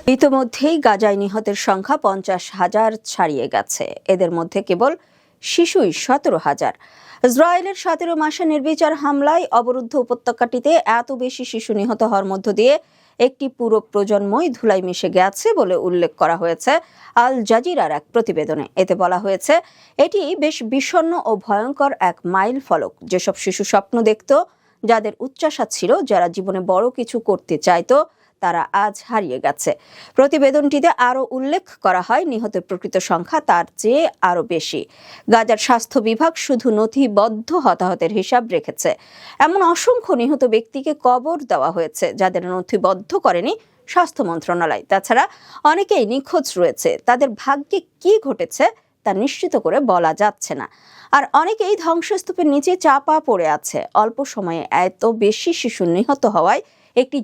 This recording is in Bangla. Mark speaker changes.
Speaker 1: ইতোমধ্যেই গাজায় নিহতের সংখ্যা 50,000 ছাড়িয়ে গেছে। এদের মধ্যে কেবল শিশুই 17,000। ইসরায়েলের 17 মাসে নির্বিচার হামলায় অবরুদ্ধ উপত্যকাটিতে এত বেশি শিশু নিহত হওয়ার মধ্য দিয়ে একটি পুরো প্রজন্মই ধুলাই মিশে গেছে বলে উল্লেখ করা হয়েছে আল জাজিরার এক প্রতিবেদনে। এতে বলা হয়েছে, এটি বেশ বিষণ্ণ ও ভয়ঙ্কর এক মাইল ফলক। যেসব শিশু স্বপ্ন দেখত, যাদের উচ্চাশা ছিল, যারা জীবনে বড় কিছু করতে চাইতো, তারা আজ হারিয়ে গেছে। প্রতিবেদনটিতে আরও উল্লেখ করা হয়, নিহতের প্রকৃত সংখ্যা তার চেয়ে আরও বেশি। গাজার স্বাস্থ্য বিভাগ শুধু নথিবদ্ধ হতাহতের হিসাব রেখেছে। এমন অসংখ্য নিহত ব্যক্তিকে কবর দেওয়া হয়েছে যাদের নথিবদ্ধ করেনি স্বাস্থ্য মন্ত্রণালয়। তাছাড়া অনেকেই নিখোঁজ রয়েছে, তাদের ভাগ্যে কি ঘটেছে তা নিশ্চিত করে বলা যাচ্ছে না। আর অনেকেই ধ্বংসস্তূপের নিচে চাপা পড়ে আছে। অল্প সময়ে এত বেশি শিশু নিহত হওয়ায় একটি